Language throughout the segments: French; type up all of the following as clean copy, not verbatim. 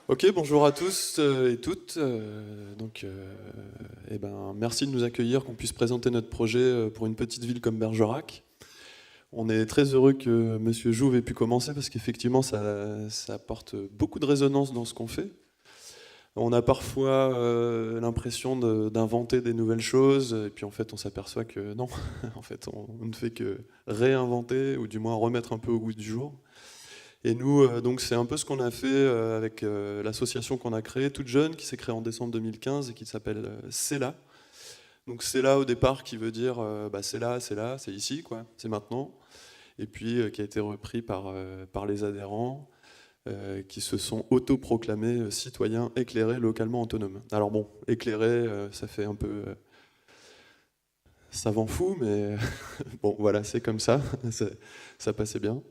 Ok, bonjour à tous et toutes. Merci de nous accueillir, qu'on puisse présenter notre projet pour une petite ville comme Bergerac. On est très heureux que Monsieur Jouve ait pu commencer parce qu'effectivement, ça apporte beaucoup de résonance dans ce qu'on fait. On a parfois l'impression d'inventer des nouvelles choses, et puis en fait, on s'aperçoit que non. En fait, on ne fait que réinventer, ou du moins remettre un peu au goût du jour. Et nous, donc c'est un peu ce qu'on a fait avec l'association qu'on a créée, toute jeune, qui s'est créée en décembre 2015 et qui s'appelle CELA. Donc CELA au départ qui veut dire c'est là, c'est ici, quoi, c'est maintenant. Et puis qui a été repris par les adhérents qui se sont autoproclamés citoyens éclairés, localement autonomes. Alors bon, éclairés, ça fait un peu savant fou, mais bon voilà, c'est comme ça, ça passait bien.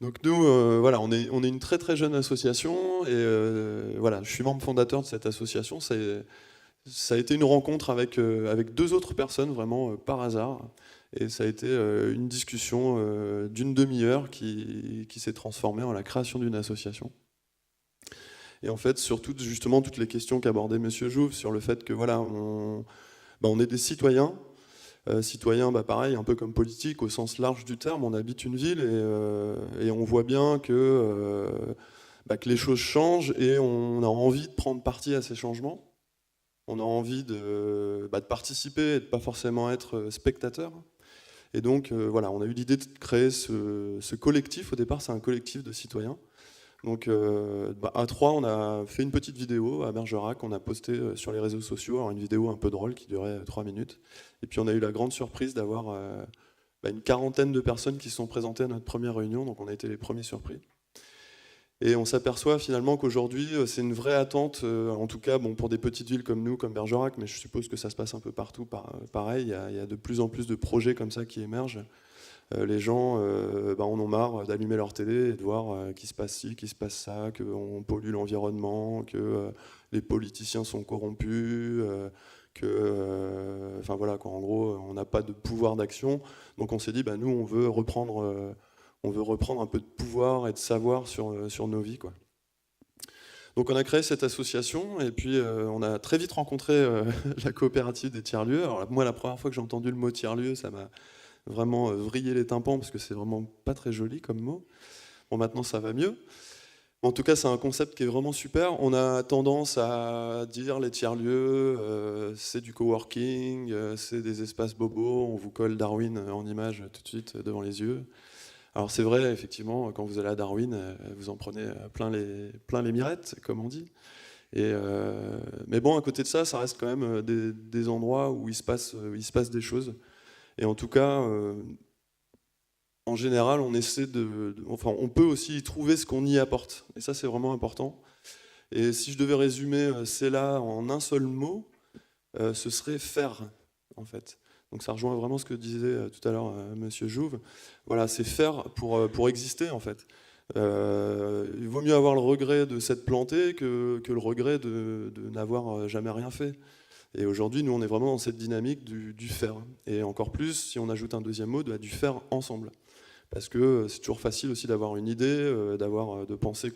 Donc nous, voilà, on est une très très jeune association et voilà, je suis membre fondateur de cette association. Ça a été une rencontre avec deux autres personnes vraiment par hasard et ça a été une discussion d'une demi-heure qui s'est transformée en la création d'une association. Et en fait, surtout justement toutes les questions qu'abordait Monsieur Jouve sur le fait que voilà, on est des citoyens. Citoyen, pareil, un peu comme politique au sens large du terme, on habite une ville et on voit bien que les choses changent et on a envie de prendre parti à ces changements. On a envie de participer et de pas forcément être spectateur. Et donc voilà, on a eu l'idée de créer ce collectif. Au départ, c'est un collectif de citoyens. Donc à trois, on a fait une petite vidéo à Bergerac, on a posté sur les réseaux sociaux, alors une vidéo un peu drôle qui durait 3 minutes. Et puis on a eu la grande surprise d'avoir une quarantaine de personnes qui se sont présentées à notre première réunion, donc on a été les premiers surpris. Et on s'aperçoit finalement qu'aujourd'hui, c'est une vraie attente, en tout cas bon, pour des petites villes comme nous, comme Bergerac, mais je suppose que ça se passe un peu partout pareil, il y a de plus en plus de projets comme ça qui émergent. Les gens en ont marre d'allumer leur télé et de voir qu'il se passe ci, qu'il se passe ça, qu'on pollue l'environnement, que les politiciens sont corrompus, enfin voilà, en gros, on n'a pas de pouvoir d'action. Donc on s'est dit, nous, on veut reprendre un peu de pouvoir et de savoir sur nos vies, quoi. Donc on a créé cette association et puis on a très vite rencontré la coopérative des tiers-lieux. Alors moi, la première fois que j'ai entendu le mot tiers-lieu, ça m'a vraiment vriller les tympans parce que c'est vraiment pas très joli comme mot. Bon, maintenant ça va mieux. En tout cas, c'est un concept qui est vraiment super. On a tendance à dire les tiers-lieux, c'est du coworking, c'est des espaces bobos, on vous colle Darwin en image tout de suite devant les yeux. Alors c'est vrai, effectivement, quand vous allez à Darwin, vous en prenez plein les mirettes, comme on dit. Mais bon, à côté de ça, ça reste quand même des endroits où il se passe des choses. Et en tout cas, en général, on essaie enfin, on peut aussi y trouver ce qu'on y apporte. Et ça, c'est vraiment important. Et si je devais résumer c'est là en un seul mot, ce serait faire, en fait. Donc ça rejoint vraiment ce que disait tout à l'heure Monsieur Jouve. Voilà, c'est faire pour exister, en fait. Il vaut mieux avoir le regret de s'être planté que le regret de n'avoir jamais rien fait. Et aujourd'hui, nous, on est vraiment dans cette dynamique du faire. Et encore plus, si on ajoute un deuxième mot, du faire ensemble. Parce que c'est toujours facile aussi d'avoir une idée, de penser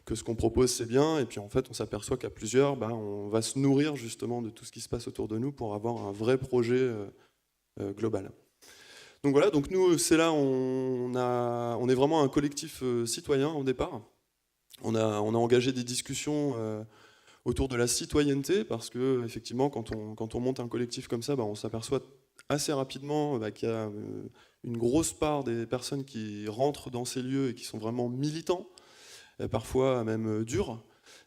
que ce qu'on propose c'est bien, et puis en fait on s'aperçoit qu'à plusieurs, on va se nourrir justement de tout ce qui se passe autour de nous pour avoir un vrai projet global. Donc voilà, donc nous c'est là, on est vraiment un collectif citoyen au départ. On a engagé des discussions autour de la citoyenneté, parce que effectivement quand on monte un collectif comme ça, on s'aperçoit assez rapidement qu'il y a une grosse part des personnes qui rentrent dans ces lieux et qui sont vraiment militants, parfois même durs,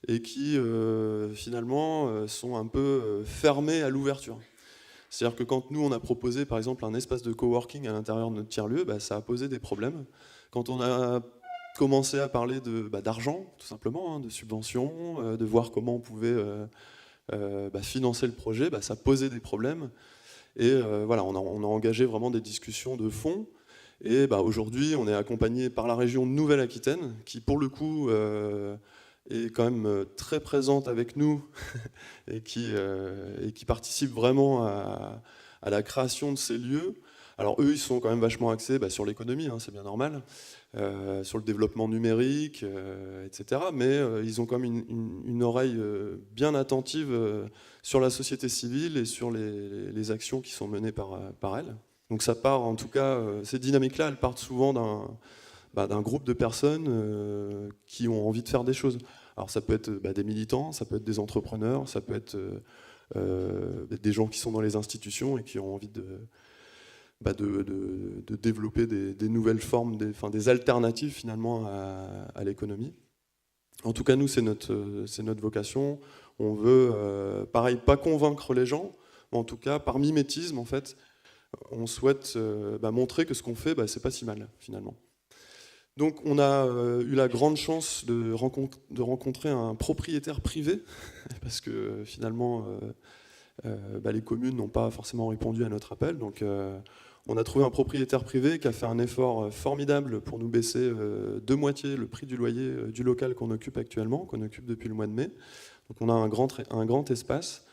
et qui finalement sont un peu fermés à l'ouverture. C'est-à-dire que quand nous on a proposé par exemple un espace de coworking à l'intérieur de notre tiers-lieu, ça a posé des problèmes. Quand on a commencé à parler d'argent, tout simplement, de subventions, de voir comment on pouvait financer le projet, ça posait des problèmes. Et voilà, on a engagé vraiment des discussions de fond. Et aujourd'hui, on est accompagné par la région Nouvelle-Aquitaine, qui pour le coup est quand même très présente avec nous et qui participe vraiment à la création de ces lieux. Alors eux, ils sont quand même vachement axés sur l'économie, hein, c'est bien normal, sur le développement numérique, etc. Mais ils ont quand même une oreille bien attentive sur la société civile et sur les actions qui sont menées par elle. Donc ça part, en tout cas, ces dynamiques-là, elles partent souvent d'un groupe de personnes qui ont envie de faire des choses. Alors ça peut être des militants, ça peut être des entrepreneurs, ça peut être des gens qui sont dans les institutions et qui ont envie de développer des nouvelles formes, des alternatives finalement à l'économie. En tout cas, nous, c'est notre vocation. On veut, pareil, pas convaincre les gens, mais en tout cas, par mimétisme, en fait, on souhaite montrer que ce qu'on fait, c'est pas si mal, finalement. Donc, on a eu la grande chance de rencontrer un propriétaire privé, parce que finalement, les communes n'ont pas forcément répondu à notre appel. Donc, on a trouvé un propriétaire privé qui a fait un effort formidable pour nous baisser de moitié le prix du loyer du local qu'on occupe actuellement, qu'on occupe depuis le mois de mai. Donc, on a un grand espace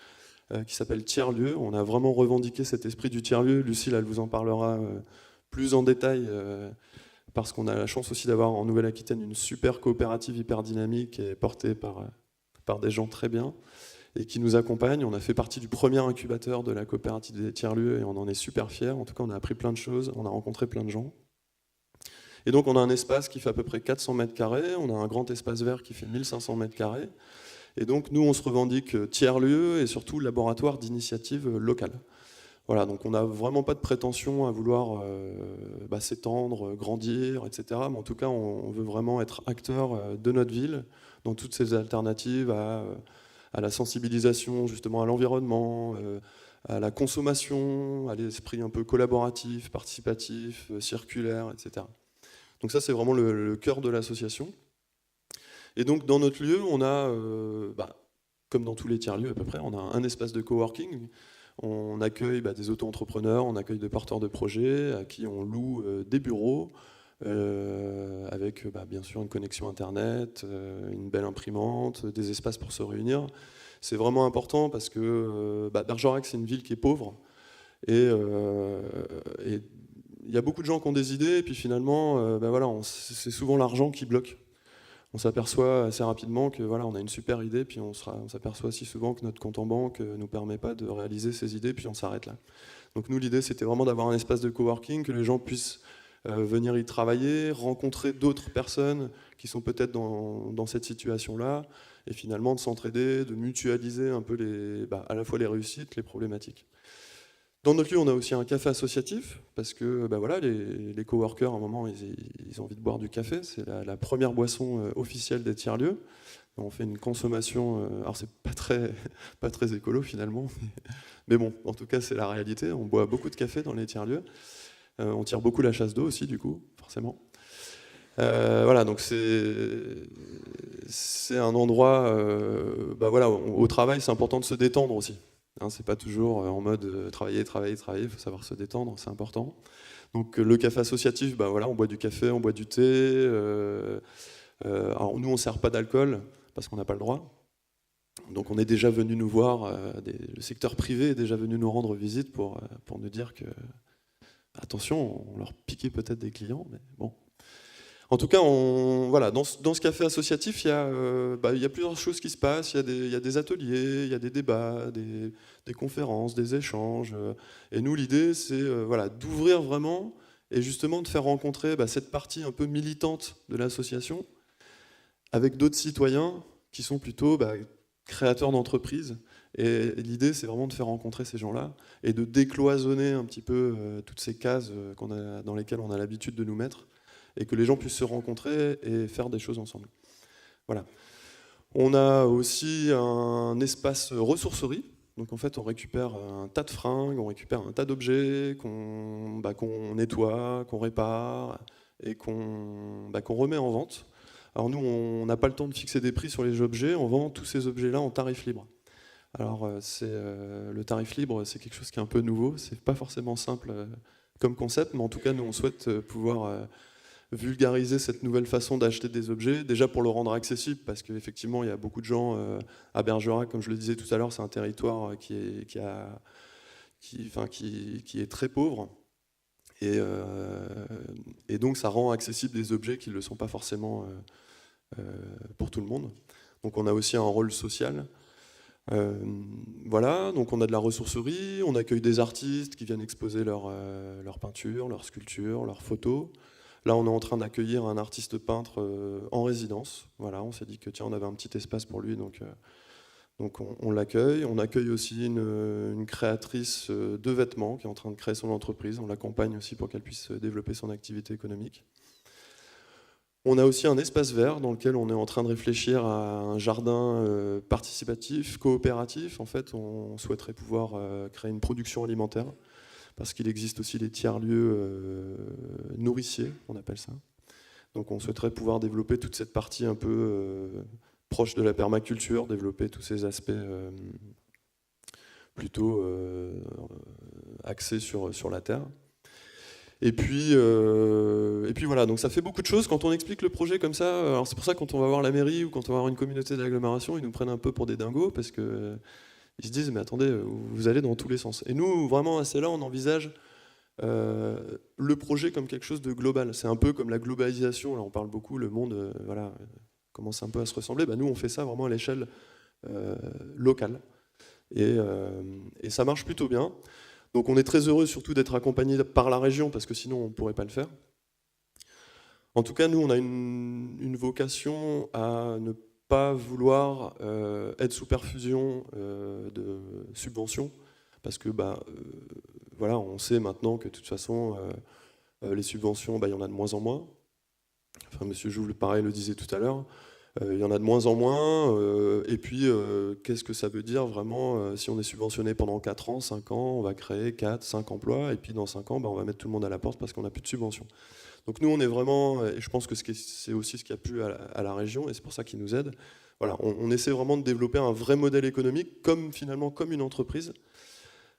qui s'appelle Tiers-Lieu. On a vraiment revendiqué cet esprit du tiers-lieu. Lucille, elle vous en parlera plus en détail, parce qu'on a la chance aussi d'avoir en Nouvelle-Aquitaine une super coopérative hyper dynamique et portée par des gens très bien et qui nous accompagnent. On a fait partie du premier incubateur de la coopérative des tiers-lieux et on en est super fiers. En tout cas, on a appris plein de choses, on a rencontré plein de gens. Et donc, on a un espace qui fait à peu près 400 mètres carrés, on a un grand espace vert qui fait 1500 mètres carrés. Et donc, nous, on se revendique tiers-lieu et surtout laboratoire d'initiative locale. Voilà, donc on n'a vraiment pas de prétention à vouloir s'étendre, grandir, etc. Mais en tout cas, on veut vraiment être acteur de notre ville dans toutes ces alternatives à la sensibilisation justement à l'environnement, à la consommation, à l'esprit un peu collaboratif, participatif, circulaire, etc. Donc ça, c'est vraiment le cœur de l'association. Et donc, dans notre lieu, on a, comme dans tous les tiers-lieux à peu près, on a un espace de coworking. On accueille des auto-entrepreneurs, on accueille des porteurs de projets à qui on loue des bureaux avec bien sûr une connexion Internet, une belle imprimante, des espaces pour se réunir. C'est vraiment important parce que Bergerac, c'est une ville qui est pauvre et il y a beaucoup de gens qui ont des idées et puis finalement, c'est souvent l'argent qui bloque. On s'aperçoit assez rapidement que on a une super idée, puis on s'aperçoit aussi souvent que notre compte en banque ne nous permet pas de réaliser ces idées, puis on s'arrête là. Donc nous, l'idée, c'était vraiment d'avoir un espace de coworking, que les gens puissent venir y travailler, rencontrer d'autres personnes qui sont peut-être dans cette situation-là, et finalement de s'entraider, de mutualiser un peu à la fois les réussites, les problématiques. Dans notre lieu, on a aussi un café associatif, parce que les coworkers, à un moment, ils ont envie de boire du café. C'est la première boisson officielle des tiers-lieux. On fait une consommation, alors c'est pas très écolo finalement, mais bon, en tout cas c'est la réalité. On boit beaucoup de café dans les tiers-lieux. On tire beaucoup la chasse d'eau aussi, du coup, forcément. Donc c'est un endroit, au travail, c'est important de se détendre aussi. C'est pas toujours en mode travailler, il faut savoir se détendre, c'est important. Donc le café associatif, on boit du café, on boit du thé. Alors nous, on ne sert pas d'alcool parce qu'on n'a pas le droit. Donc on est déjà venu nous voir, le secteur privé est déjà venu nous rendre visite pour nous dire que, attention, on leur piquait peut-être des clients, mais bon. En tout cas, dans ce café associatif, il y a plusieurs choses qui se passent. Il y a des ateliers, il y a des débats, des conférences, des échanges. Et nous, l'idée, c'est d'ouvrir vraiment et justement de faire rencontrer cette partie un peu militante de l'association avec d'autres citoyens qui sont plutôt créateurs d'entreprises. Et l'idée, c'est vraiment de faire rencontrer ces gens-là et de décloisonner un petit peu toutes ces cases dans lesquelles on a l'habitude de nous mettre, et que les gens puissent se rencontrer et faire des choses ensemble. Voilà. On a aussi un espace ressourcerie. Donc en fait, on récupère un tas de fringues, on récupère un tas d'objets qu'on nettoie, qu'on répare et qu'on remet en vente. Alors nous, on n'a pas le temps de fixer des prix sur les objets, on vend tous ces objets-là en tarif libre. Alors le tarif libre, c'est quelque chose qui est un peu nouveau, c'est pas forcément simple comme concept, mais en tout cas, nous, on souhaite pouvoir vulgariser cette nouvelle façon d'acheter des objets, déjà pour le rendre accessible, parce qu'effectivement, il y a beaucoup de gens à Bergerac, comme je le disais tout à l'heure, c'est un territoire qui est très pauvre. Et donc ça rend accessible des objets qui ne le sont pas forcément pour tout le monde. Donc on a aussi un rôle social. Voilà, donc on a de la ressourcerie, on accueille des artistes qui viennent exposer leurs peintures, leurs sculptures, leurs photos. Là, on est en train d'accueillir un artiste peintre en résidence. Voilà, on s'est dit que tiens, on avait un petit espace pour lui, donc on l'accueille. On accueille aussi une créatrice de vêtements qui est en train de créer son entreprise. On l'accompagne aussi pour qu'elle puisse développer son activité économique. On a aussi un espace vert dans lequel on est en train de réfléchir à un jardin participatif, coopératif. En fait, on souhaiterait pouvoir créer une production alimentaire parce qu'il existe aussi des tiers-lieux nourriciers, on appelle ça. Donc on souhaiterait pouvoir développer toute cette partie un peu proche de la permaculture, développer tous ces aspects plutôt axés sur la terre. Et puis voilà, donc ça fait beaucoup de choses. Quand on explique le projet comme ça, alors c'est pour ça que quand on va voir la mairie ou quand on va voir une communauté d'agglomération, ils nous prennent un peu pour des dingos parce qu'ils se disent mais attendez, vous allez dans tous les sens. Et nous, vraiment, à celle-là, on envisage le projet comme quelque chose de global. C'est un peu comme la globalisation, là on parle beaucoup, le monde voilà, commence un peu à se ressembler. Nous, on fait ça vraiment à l'échelle locale. Et ça marche plutôt bien. Donc on est très heureux surtout d'être accompagné par la région parce que sinon on ne pourrait pas le faire. En tout cas, nous, on a une vocation à ne pas vouloir être sous perfusion de subventions parce que voilà, on sait maintenant que de toute façon les subventions, il y en a de moins en moins. Enfin, Monsieur Jouve, pareil, le disait tout à l'heure. Il y en a de moins en moins, et puis qu'est-ce que ça veut dire vraiment si on est subventionné pendant 4 ans, 5 ans, on va créer 4, 5 emplois, et puis dans 5 ans, on va mettre tout le monde à la porte parce qu'on n'a plus de subvention. Donc nous, on est vraiment, et je pense que c'est aussi ce qui a plu à la région, et c'est pour ça qu'ils nous aident. Voilà, on essaie vraiment de développer un vrai modèle économique, finalement comme une entreprise,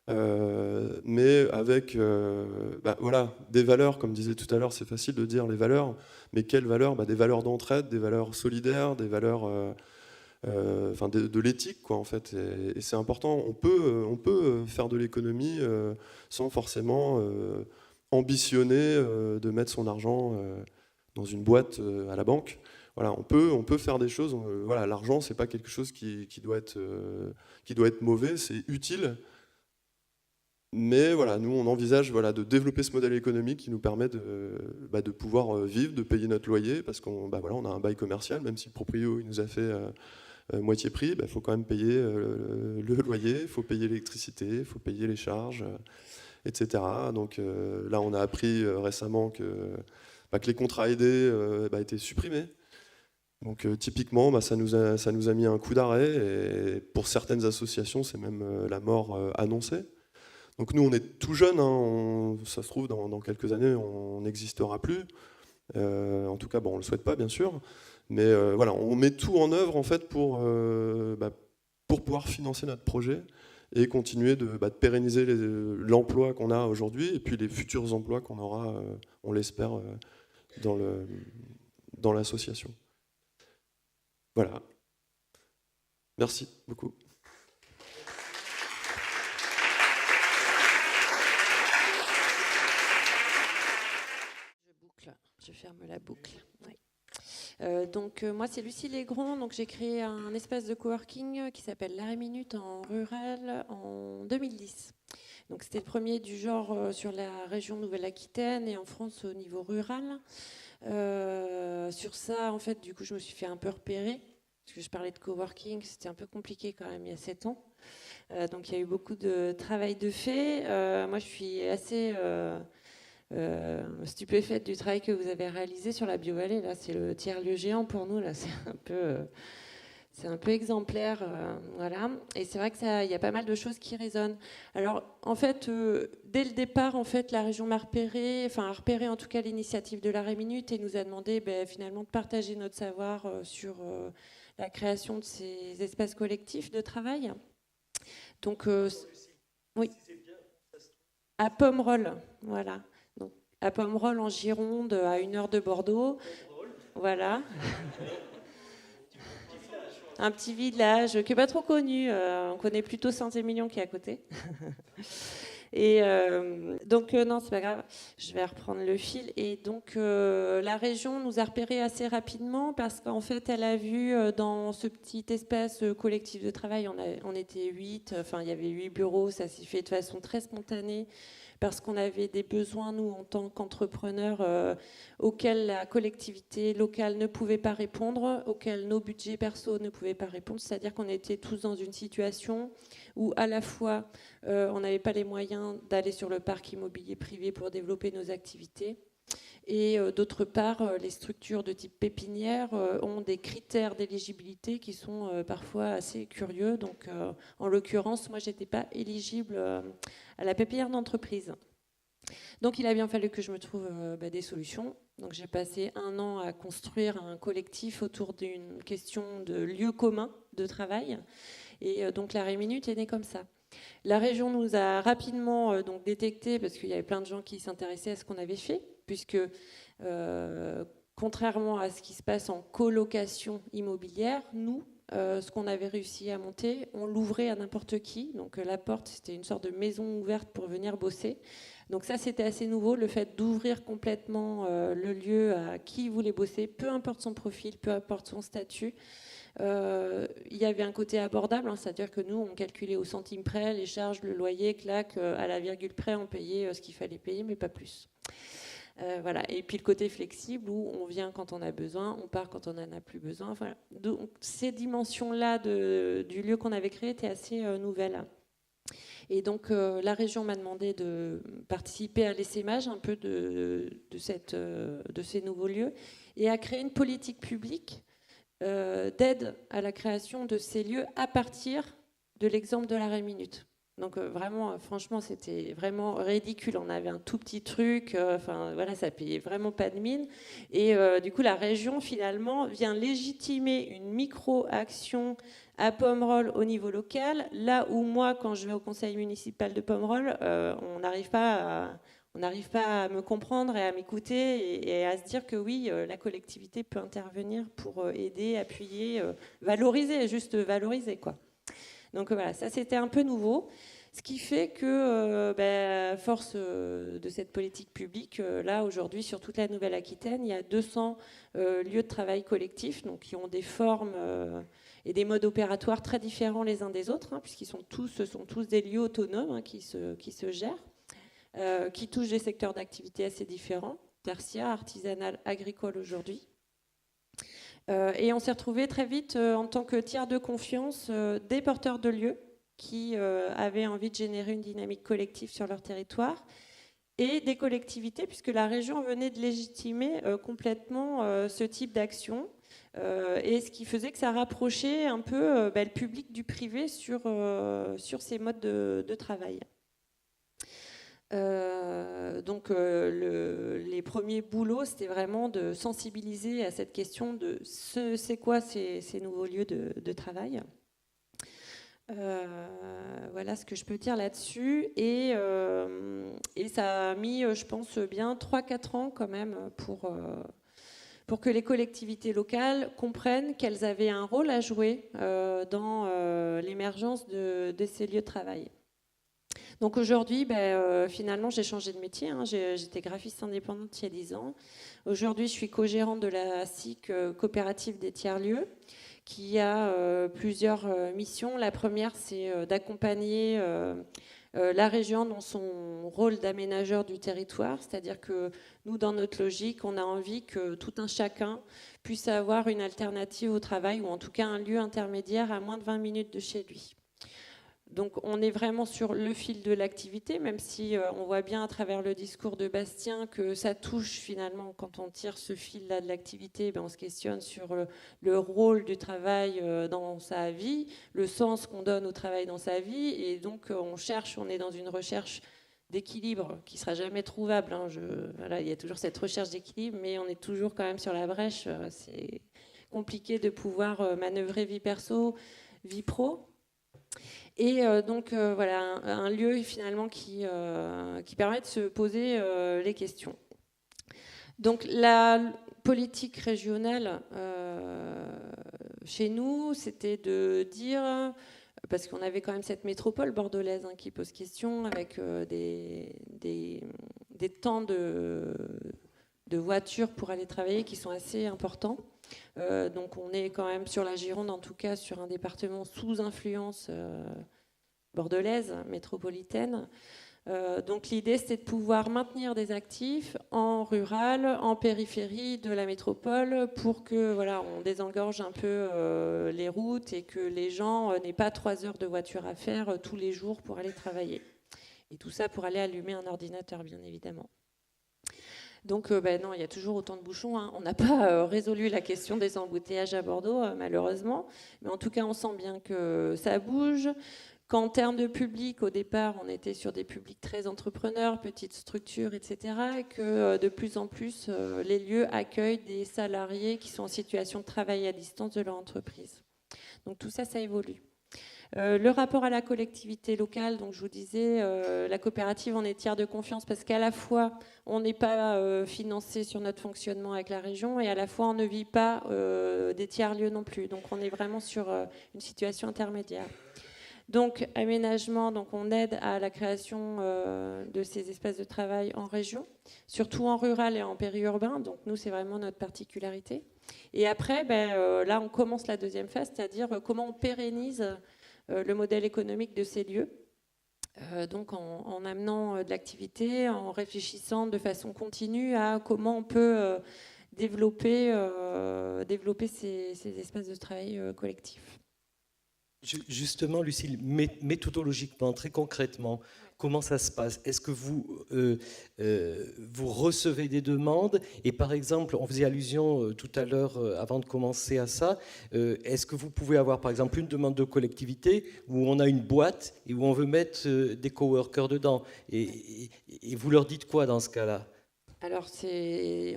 mais avec voilà, des valeurs, comme disait tout à l'heure, c'est facile de dire les valeurs, mais quelles valeurs? Des valeurs d'entraide, des valeurs solidaires, des valeurs de l'éthique, quoi, en fait. Et c'est important, on peut faire de l'économie sans forcément ambitionner de mettre son argent dans une boîte à la banque. Voilà, on peut faire des choses, voilà, l'argent, c'est pas quelque chose qui doit être mauvais, c'est utile. Mais voilà, nous, on envisage de développer ce modèle économique qui nous permet de pouvoir vivre, de payer notre loyer, parce qu'on on a un bail commercial, même si le proprio il nous a fait moitié prix, il faut quand même payer le loyer, il faut payer l'électricité, il faut payer les charges, etc. Donc là, on a appris récemment que les contrats aidés étaient supprimés. Donc typiquement, ça nous a mis un coup d'arrêt, et pour certaines associations, c'est même la mort annoncée. Donc nous, on est tout jeunes, hein, ça se trouve, dans quelques années, on n'existera plus. En tout cas, on ne le souhaite pas, bien sûr. Mais voilà, on met tout en œuvre, en fait, pour pouvoir financer notre projet et continuer de pérenniser l'emploi qu'on a aujourd'hui et puis les futurs emplois qu'on aura, on l'espère, dans l'association. Voilà. Merci beaucoup. Je ferme la boucle. Oui. Donc moi c'est Lucie Légron, donc j'ai créé un espace de coworking qui s'appelle l'Arrêt Minute en rural en 2010. Donc c'était le premier du genre sur la région Nouvelle-Aquitaine et en France au niveau rural. Sur ça, en fait, du coup, je me suis fait un peu repérer parce que je parlais de coworking, c'était un peu compliqué quand même il y a 7 ans. Donc il y a eu beaucoup de travail de fait. Moi je suis assez stupéfaite du travail que vous avez réalisé sur la BioVallée. Là, c'est le tiers-lieu géant pour nous. Là, c'est un peu exemplaire, voilà. Et c'est vrai que il y a pas mal de choses qui résonnent. Alors, en fait, dès le départ, en fait, la région a repéré en tout cas l'initiative de l'Arrêt Minute et nous a demandé finalement de partager notre savoir sur la création de ces espaces collectifs de travail. Donc, oui, à Pomerol, voilà. À Pomerol en Gironde, à 1 heure de Bordeaux. Voilà. Un petit village qui n'est pas trop connu. On connaît plutôt Saint-Émilion qui est à côté. Et donc, non, c'est pas grave, je vais reprendre le fil. Et donc, la région nous a repérés assez rapidement parce qu'en fait, elle a vu dans ce petit espace collectif de travail, on était 8, enfin, il y avait 8 bureaux, ça s'est fait de façon très spontanée parce qu'on avait des besoins, nous, en tant qu'entrepreneurs, auxquels la collectivité locale ne pouvait pas répondre, auxquels nos budgets perso ne pouvaient pas répondre. C'est-à-dire qu'on était tous dans une situation où, à la fois, on n'avait pas les moyens d'aller sur le parc immobilier privé pour développer nos activités. Et d'autre part, les structures de type pépinière ont des critères d'éligibilité qui sont parfois assez curieux. Donc, en l'occurrence, moi, je n'étais pas éligible à la pépinière d'entreprise. Donc, il a bien fallu que je me trouve des solutions. Donc, j'ai passé 1 an à construire un collectif autour d'une question de lieu commun de travail. Et donc, la Réminute est née comme ça. La région nous a rapidement donc détecté, parce qu'il y avait plein de gens qui s'intéressaient à ce qu'on avait fait, puisque contrairement à ce qui se passe en colocation immobilière, nous, ce qu'on avait réussi à monter, on l'ouvrait à n'importe qui. Donc la porte, c'était une sorte de maison ouverte pour venir bosser. Donc ça, c'était assez nouveau, le fait d'ouvrir complètement le lieu à qui voulait bosser, peu importe son profil, peu importe son statut. Il y avait un côté abordable, hein, c'est-à-dire que nous, on calculait au centime près les charges, le loyer, clac, à la virgule près, on payait ce qu'il fallait payer, mais pas plus. Voilà. Et puis le côté flexible, où on vient quand on a besoin, on part quand on n'en a plus besoin. Enfin, donc, ces dimensions-là du lieu qu'on avait créé étaient assez nouvelles. Et donc, la région m'a demandé de participer à l'essaimage un peu de ces nouveaux lieux et à créer une politique publique d'aide à la création de ces lieux à partir de l'exemple de la Réminute. Donc vraiment, franchement, c'était vraiment ridicule. On avait un tout petit truc, voilà, ça payait vraiment pas de mine. Et du coup, la région, finalement, vient légitimer une micro-action à Pomerol au niveau local, là où moi, quand je vais au conseil municipal de Pomerol, on n'arrive pas à me comprendre et à m'écouter et à se dire que oui, la collectivité peut intervenir pour aider, appuyer, valoriser, juste valoriser, quoi. Donc voilà, ça c'était un peu nouveau. Ce qui fait que, force de cette politique publique, là aujourd'hui sur toute la Nouvelle-Aquitaine, il y a 200 lieux de travail collectifs, donc qui ont des formes et des modes opératoires très différents les uns des autres, hein, puisqu'ils sont tous des lieux autonomes, hein, qui se gèrent, qui touchent des secteurs d'activité assez différents, tertiaire, artisanal, agricole aujourd'hui. Et on s'est retrouvés très vite en tant que tiers de confiance des porteurs de lieux qui avaient envie de générer une dynamique collective sur leur territoire et des collectivités, puisque la région venait de légitimer complètement ce type d'action et ce qui faisait que ça rapprochait un peu le public du privé sur ces modes de travail. Donc les premiers boulots, c'était vraiment de sensibiliser à cette question de c'est quoi ces nouveaux lieux de travail. Voilà ce que je peux dire là-dessus. Et ça a mis, je pense, bien 3-4 ans quand même pour que les collectivités locales comprennent qu'elles avaient un rôle à jouer dans l'émergence de ces lieux de travail. Donc aujourd'hui, finalement, j'ai changé de métier. Hein. J'étais graphiste indépendante il y a 10 ans. Aujourd'hui, je suis co-gérante de la SIC coopérative des tiers-lieux, qui a plusieurs missions. La première, c'est d'accompagner la région dans son rôle d'aménageur du territoire. C'est-à-dire que nous, dans notre logique, on a envie que tout un chacun puisse avoir une alternative au travail, ou en tout cas un lieu intermédiaire à moins de 20 minutes de chez lui. Donc on est vraiment sur le fil de l'activité, même si on voit bien à travers le discours de Bastien que ça touche finalement, quand on tire ce fil-là de l'activité, on se questionne sur le rôle du travail dans sa vie, le sens qu'on donne au travail dans sa vie, et donc on est dans une recherche d'équilibre qui ne sera jamais trouvable. Hein. Voilà, il y a toujours cette recherche d'équilibre, mais on est toujours quand même sur la brèche. C'est compliqué de pouvoir manœuvrer vie perso, vie pro. Et donc voilà, un lieu finalement qui permet de se poser les questions. Donc la politique régionale chez nous, c'était de dire, parce qu'on avait quand même cette métropole bordelaise qui pose question, avec des temps de voiture pour aller travailler qui sont assez importants. Donc on est quand même sur la Gironde, en tout cas sur un département sous influence bordelaise, métropolitaine. Donc l'idée, c'était de pouvoir maintenir des actifs en rural, en périphérie de la métropole, pour que on désengorge un peu les routes et que les gens n'aient pas 3 heures de voiture à faire tous les jours pour aller travailler. Et tout ça pour aller allumer un ordinateur, bien évidemment. Donc non, il y a toujours autant de bouchons. On n'a pas résolu la question des embouteillages à Bordeaux, malheureusement. Mais en tout cas, on sent bien que ça bouge. Qu'en termes de public, au départ, on était sur des publics très entrepreneurs, petites structures, etc. Et que de plus en plus, les lieux accueillent des salariés qui sont en situation de travail à distance de leur entreprise. Donc tout ça, ça évolue. Le rapport à la collectivité locale, donc je vous disais, la coopérative, on est tiers de confiance parce qu'à la fois, on n'est pas financé sur notre fonctionnement avec la région et à la fois, on ne vit pas des tiers-lieux non plus. Donc on est vraiment sur une situation intermédiaire. Donc, aménagement, donc on aide à la création de ces espaces de travail en région, surtout en rural et en périurbain. Donc, nous, c'est vraiment notre particularité. Et après, là, on commence la deuxième phase, c'est-à-dire comment on pérennise le modèle économique de ces lieux. Donc, en amenant de l'activité, en réfléchissant de façon continue à comment on peut développer ces espaces de travail collectifs. Justement, Lucille, méthodologiquement, très concrètement, comment ça se passe? Est-ce que vous recevez des demandes? Et par exemple, on faisait allusion tout à l'heure, avant de commencer à ça, est-ce que vous pouvez avoir par exemple une demande de collectivité où on a une boîte et où on veut mettre des coworkers dedans? Et vous leur dites quoi dans ce cas-là? Alors,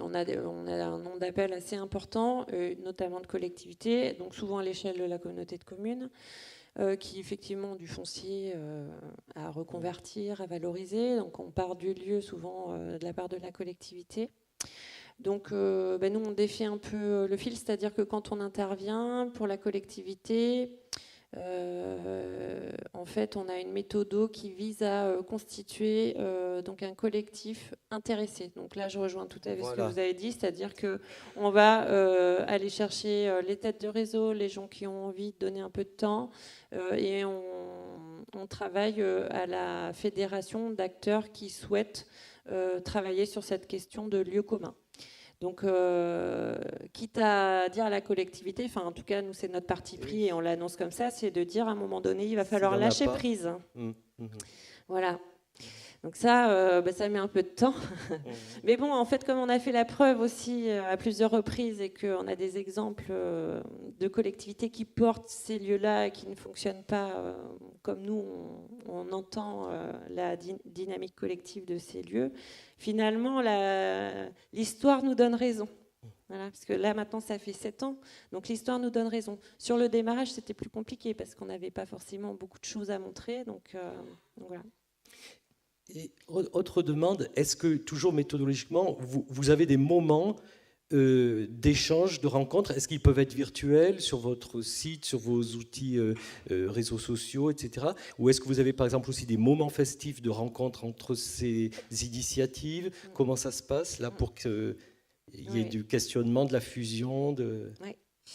on a un nombre d'appels assez important, notamment de collectivités, donc souvent à l'échelle de la communauté de communes, qui effectivement ont du foncier à reconvertir, à valoriser. Donc, on part du lieu souvent de la part de la collectivité. Donc, nous, on défie un peu le fil, c'est-à-dire que quand on intervient pour la collectivité, en fait, on a une méthode qui vise à constituer donc un collectif intéressé. Donc là, je rejoins tout à fait ce que vous avez dit, c'est-à-dire qu'on va aller chercher les têtes de réseau, les gens qui ont envie de donner un peu de temps, et on travaille à la fédération d'acteurs qui souhaitent travailler sur cette question de lieu commun. Donc, quitte à dire à la collectivité, enfin en tout cas nous c'est notre parti pris et on l'annonce comme ça, c'est de dire à un moment donné il va falloir lâcher prise. Voilà. Donc ça, ça met un peu de temps. Mais bon, en fait, comme on a fait la preuve aussi à plusieurs reprises et qu'on a des exemples de collectivités qui portent ces lieux-là et qui ne fonctionnent pas comme nous, on entend la dynamique collective de ces lieux, finalement, l'histoire nous donne raison. Voilà, parce que là, maintenant, ça fait 7 ans. Donc, l'histoire nous donne raison. Sur le démarrage, c'était plus compliqué parce qu'on n'avait pas forcément beaucoup de choses à montrer. Donc voilà. Et autre demande, est-ce que, toujours méthodologiquement, vous avez des moments d'échange, de rencontres? Est-ce qu'ils peuvent être virtuels sur votre site, sur vos outils réseaux sociaux, etc. Ou est-ce que vous avez par exemple aussi des moments festifs de rencontres entre ces initiatives? Comment ça se passe là pour qu'il y ait du questionnement, de la fusion, de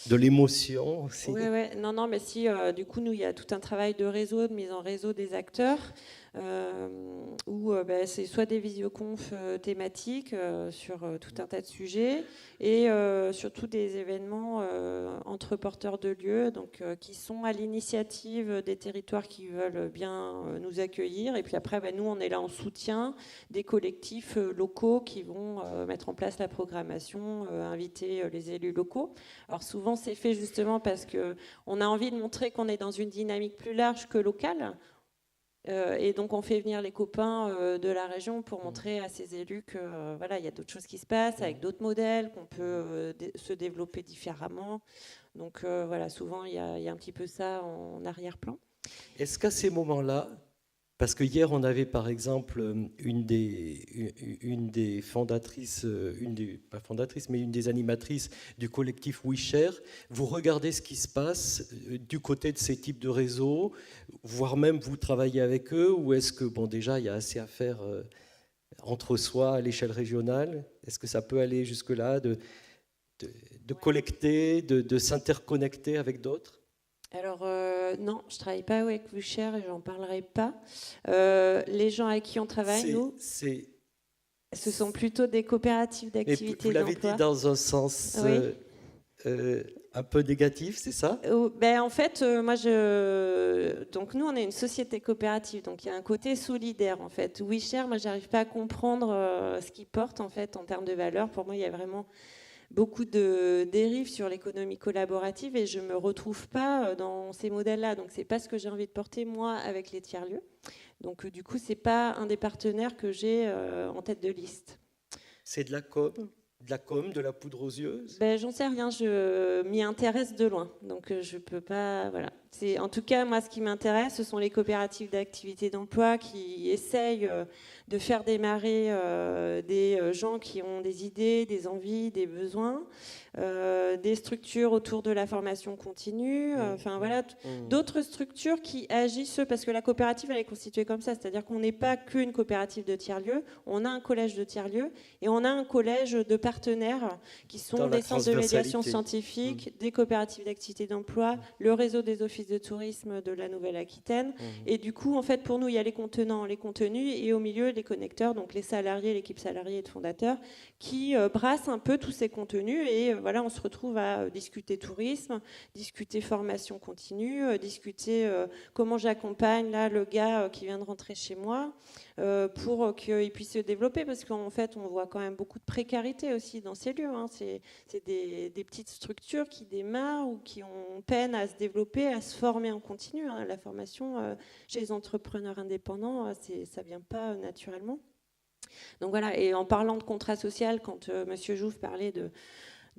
l'émotion aussi? Oui, non, mais si, du coup, nous, il y a tout un travail de réseau, de mise en réseau des acteurs, où c'est soit des visioconf thématiques sur tout un tas de sujets, et surtout des événements entre porteurs de lieux, donc, qui sont à l'initiative des territoires qui veulent bien nous accueillir. Et puis après, nous, on est là en soutien des collectifs locaux qui vont mettre en place la programmation, inviter les élus locaux. Alors souvent, c'est fait justement parce qu'on a envie de montrer qu'on est dans une dynamique plus large que locale. Et donc, on fait venir les copains de la région pour montrer à ces élus que voilà, il y a d'autres choses qui se passent avec d'autres modèles, qu'on peut se développer différemment. Donc, voilà, souvent, il y a un petit peu ça en arrière-plan. Est-ce qu'à ces moments-là, Parce que hier, on avait par exemple une des fondatrices, pas fondatrices, mais une des animatrices du collectif WeShare. Vous regardez ce qui se passe du côté de ces types de réseaux, voire même vous travaillez avec eux, ou est-ce que, bon, déjà, il y a assez à faire entre soi à l'échelle régionale? Est-ce que ça peut aller jusque-là, de collecter, de s'interconnecter avec d'autres? Alors non, je travaille pas avec WeShare et j'en parlerai pas. Les gens avec qui on travaille, nous, ce sont plutôt des coopératives d'activité Vous l'avez d'emploi. dit dans un sens un peu négatif, c'est ça? En fait, donc nous, on est une société coopérative, donc il y a un côté solidaire en fait. WeShare, moi, j'arrive pas à comprendre ce qu'ils portent en fait en termes de valeur. Pour moi, il y a vraiment beaucoup de dérives sur l'économie collaborative et je me retrouve pas dans ces modèles-là. Donc c'est pas ce que j'ai envie de porter moi avec les tiers-lieux. Donc du coup, c'est pas un des partenaires que j'ai en tête de liste. C'est de la com, de la poudre aux yeux? J'en sais rien, je m'y intéresse de loin, donc je peux pas. Voilà. En tout cas, moi, ce qui m'intéresse, ce sont les coopératives d'activité d'emploi qui essayent de faire démarrer des gens qui ont des idées, des envies, des besoins, des structures autour de la formation continue, enfin voilà, d'autres structures qui agissent, parce que la coopérative, elle est constituée comme ça, c'est-à-dire qu'on n'est pas qu'une coopérative de tiers-lieux, on a un collège de tiers-lieux et on a un collège de partenaires qui sont des centres de médiation scientifique, des coopératives d'activité d'emploi, le réseau des offices de tourisme de la Nouvelle-Aquitaine. Et du coup, en fait, pour nous, il y a les contenants, les contenus, et au milieu, les connecteurs, donc les salariés, l'équipe salariée et de fondateurs, qui brassent un peu tous ces contenus. Et voilà, on se retrouve à discuter tourisme, discuter formation continue, discuter comment j'accompagne là le gars qui vient de rentrer chez moi pour qu'il puisse se développer, parce qu'en fait, on voit quand même beaucoup de précarité aussi dans ces lieux. Hein. C'est des petites structures qui démarrent ou qui ont peine à se développer, à se former en continu. Hein. La formation chez les entrepreneurs indépendants, ça ne vient pas naturellement. Donc voilà, et en parlant de contrat social, quand Monsieur Jouve parlait de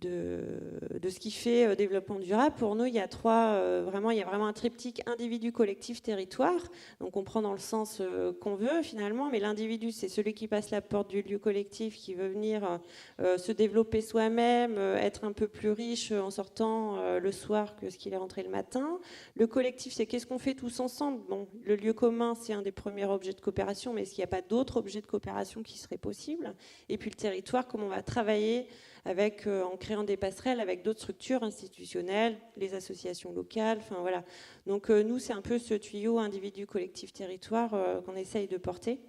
ce qui fait développement durable, pour nous, il y a vraiment un triptyque individu, collectif, territoire. Donc on prend dans le sens qu'on veut finalement, mais l'individu, c'est celui qui passe la porte du lieu collectif, qui veut venir se développer soi-même, être un peu plus riche en sortant le soir que ce qu'il est rentré le matin. Le collectif, c'est qu'est-ce qu'on fait tous ensemble. Bon, le lieu commun, c'est un des premiers objets de coopération, mais est-ce qu'il n'y a pas d'autres objets de coopération qui seraient possibles? Et puis le territoire, comment on va travailler en créant des passerelles avec d'autres structures institutionnelles, les associations locales, enfin voilà. Donc nous, c'est un peu ce tuyau individu, collectif, territoire qu'on essaye de porter.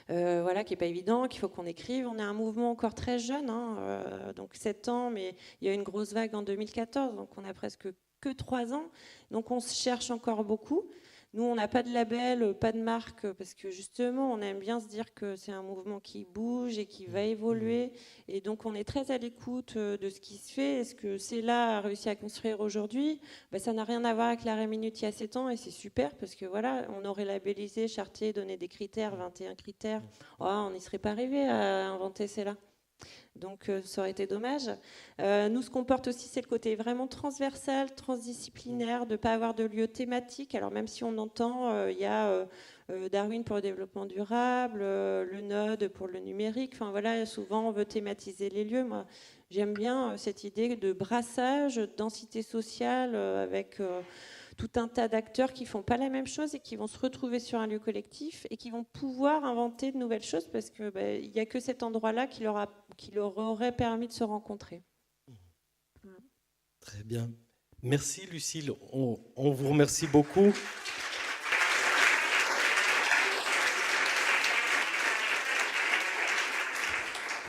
Voilà, qui n'est pas évident, qu'il faut qu'on écrive. On est un mouvement encore très jeune, hein, donc 7 ans, mais il y a eu une grosse vague en 2014, donc on a presque que 3 ans. Donc on se cherche encore beaucoup. Nous, on n'a pas de label, pas de marque, parce que justement, on aime bien se dire que c'est un mouvement qui bouge et qui va évoluer. Et donc, on est très à l'écoute de ce qui se fait. Est-ce que c'est là, a réussi à construire aujourd'hui? Ça n'a rien à voir avec l'arrêt minute il y a 7 ans, et c'est super, parce que voilà, on aurait labellisé, charté, donné des critères, 21 critères. Oh, on n'y serait pas arrivé à inventer cela. Donc ça aurait été dommage. Nous, ce qu'on porte aussi, c'est le côté vraiment transversal, transdisciplinaire, de ne pas avoir de lieu thématique. Alors même si on entend, il y a Darwin pour le développement durable, le Node pour le numérique. Enfin voilà, souvent on veut thématiser les lieux. Moi, j'aime bien cette idée de brassage, de densité sociale avec tout un tas d'acteurs qui font pas la même chose et qui vont se retrouver sur un lieu collectif et qui vont pouvoir inventer de nouvelles choses, parce que il n'y a que cet endroit-là qui leur aurait permis de se rencontrer. Très bien. Merci Lucille, on vous remercie beaucoup.